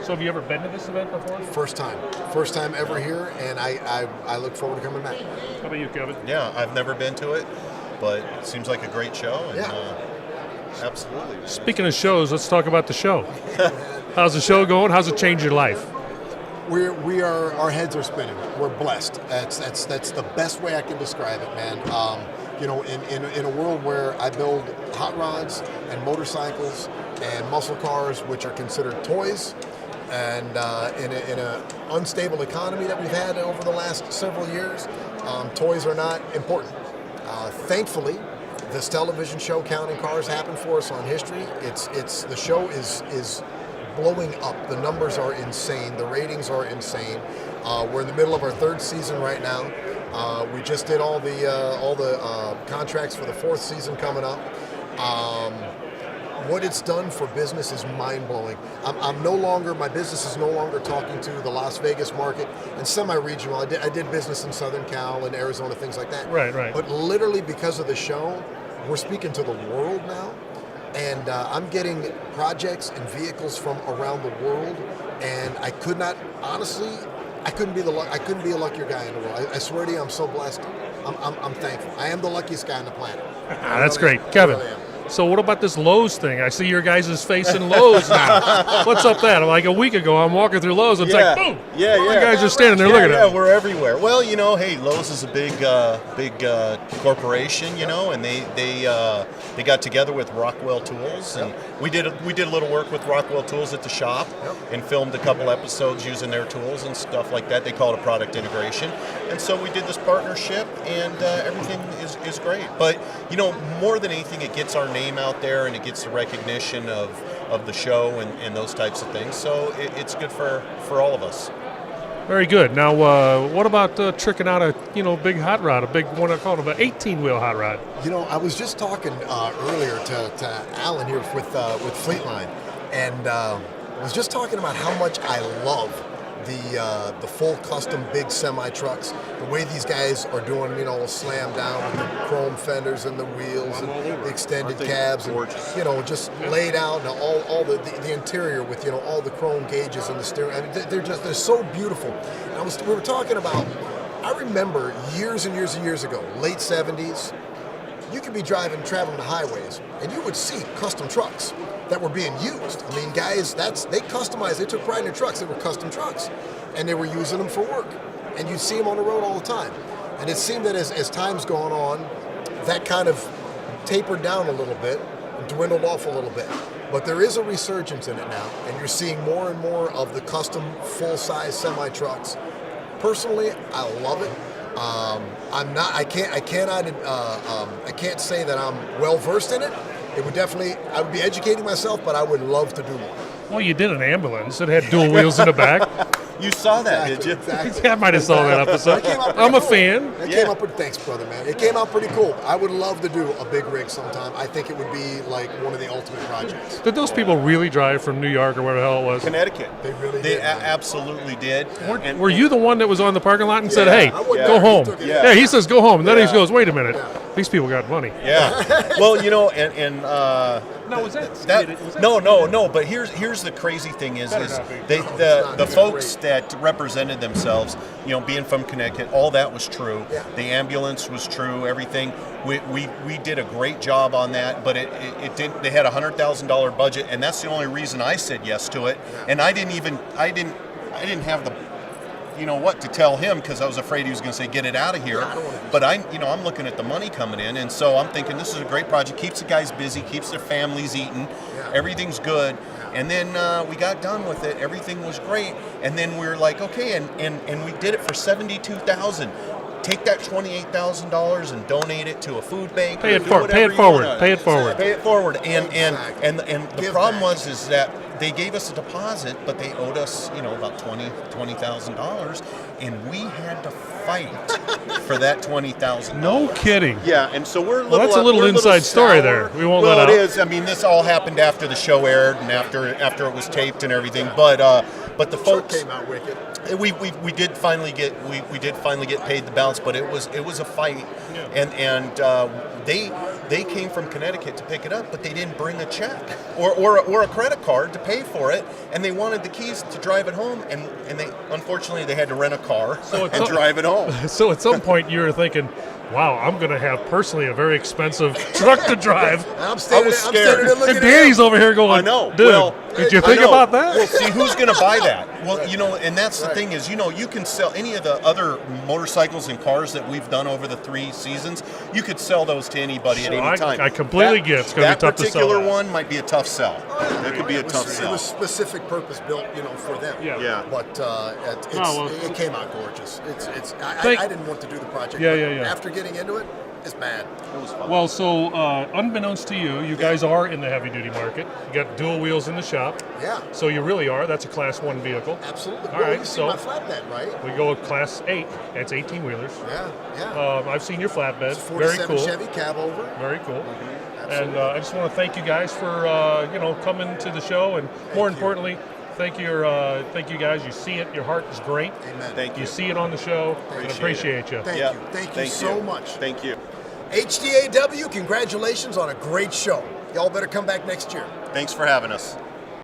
So have you ever been to this event before? First time ever here, and I look forward to coming back. How about you, Kevin? Yeah, I've never been to it, but it seems like a great show. And, Yeah. Absolutely. Speaking of shows, let's talk about the show. How's the show going? How's it changed your life? Our heads are spinning. We're blessed. That's the best way I can describe it, man. In a world where I build hot rods and motorcycles and muscle cars, which are considered toys, and in an unstable economy that we've had over the last several years, toys are not important. Thankfully, this television show, Counting Cars, happened for us on history. The show is blowing up. The numbers are insane. The ratings are insane. We're in the middle of our third season right now. We just did all the contracts for the fourth season coming up. What it's done for business is mind-blowing. My business is no longer talking to the Las Vegas market and semi-regional. I did business in Southern Cal and Arizona, things like that. Right. But literally because of the show, we're speaking to the world now. And I'm getting projects and vehicles from around the world, and I couldn't be a luckier guy in the world. I swear to you, I'm so blessed. I'm thankful. I am the luckiest guy on the planet. That's great. Kevin, so what about this Lowe's thing? I see your guys' face in Lowe's now. What's up that? Like a week ago, I'm walking through Lowe's, and it's like, boom! Yeah. The guys are standing there looking at Yeah, me. we're everywhere. Well, hey, Lowe's is a big corporation, and they got together with Rockwell Tools, and we did a little work with Rockwell Tools at the shop, and filmed a couple episodes using their tools and stuff like that. They call it a product integration, and so we did this partnership, and everything is great. But more than anything, it gets our name out there, and it gets the recognition of the show and those types of things. So it's good for all of us. Very good. Now, what about tricking out a big hot rod, a big one I call it an 18-wheel hot rod? I was just talking earlier to Alan here with Fleetline, and I was just talking about how much I love the full custom big semi trucks. The way these guys are doing, slam down with the chrome fenders and the wheels and the extended cabs, and just laid out, and all the interior with all the chrome gauges and the steering. I mean, they're so beautiful. And we were talking about. I remember years and years and years ago, late 70s. You could be traveling the highways, and you would see custom trucks that were being used. I mean, guys, they customized. They took pride in their trucks. They were custom trucks, and they were using them for work. And you'd see them on the road all the time. And it seemed that as time's gone on, that kind of tapered down a little bit and dwindled off a little bit. But there is a resurgence in it now, and you're seeing more and more of the custom full-size semi-trucks. Personally, I love it. I can't say that I'm well versed in it. I would be educating myself, but I would love to do one. Well, you did an ambulance. It had dual wheels in the back. You saw that, Exactly, did you? Exactly. Yeah, I might have saw that episode. I'm a fan. It came out thanks, brother, man. It came out pretty cool. I would love to do a big rig sometime. I think it would be like one of the ultimate projects. Did those people really drive from New York or where the hell it was? Connecticut. They really They did. man. absolutely did. And Were you the one that was on the parking lot and said, Yeah, hey, I wouldn't go have home? took it. Yeah, he says go home. And then he Yeah. goes, wait a minute. These people got money. Yeah. Well, No, was that? No. But here's the crazy thing is the folks that represented themselves, being from Connecticut, all that was true. Yeah. The ambulance was true. Everything. We did a great job on that, but it didn't. They had $100,000 budget, and that's the only reason I said yes to it. And I didn't have the what to tell him, because I was afraid he was going to say, get it out of here. But I'm looking at the money coming in, and so I'm thinking this is a great project. Keeps the guys busy, keeps their families eating. Everything's good. And then we got done with it. Everything was great. And then we were like, okay, and we did it for $72,000. Take that $28,000 and donate it to a food bank. Pay it forward. Pay it forward. And the problem is that they gave us a deposit, but they owed us, about $20,000, and we had to fight for that $20,000. No kidding. Yeah, and so we're that's a little inside story sour. there. We won't well, let out. It is. I mean, this all happened after the show aired and after it was taped and everything. But the folks came out wicked. We did finally get paid the balance, but it was a fight, and they came from Connecticut to pick it up, but they didn't bring a check or a credit card to pay for it, and they wanted the keys to drive it home, and they unfortunately they had to rent a car and drive it home. So at some point you were thinking, wow, I'm going to have personally a very expensive truck to drive. I was scared. And Danny's over here going, I know. Dude, Well, did you think about that? Well, see, who's going to buy that? Well, you know, and that's the thing is, you know, you can sell any of the other motorcycles and cars that we've done over the 3 seasons. You could sell those to anybody at any time. I completely get it's going to be tough to sell. That particular one might be a tough sell. It could be a tough sell. It was specific purpose built, you know, for them. Yeah. But it came out gorgeous. I didn't want to do the project. Yeah. After getting into it, it's bad. It was fun. Well, so unbeknownst to you guys are in the heavy-duty market. You got dual wheels in the shop. Yeah. So you really are. That's a Class 1 vehicle. Absolutely. All right, you see so my flatbed, right? we go with Class 8. That's 18-wheelers. Yeah. I've seen your flatbed. It's a 47 Very cool. Chevy cab over. Very cool. Absolutely. And I just want to thank you guys for coming to the show, and more importantly, thank you guys. You see it. Your heart is great. Amen. Thank you. You see it on the show, and appreciate you. Thank you. Thank you so much. Thank you. HDAW, congratulations on a great show. Y'all better come back next year. Thanks for having us.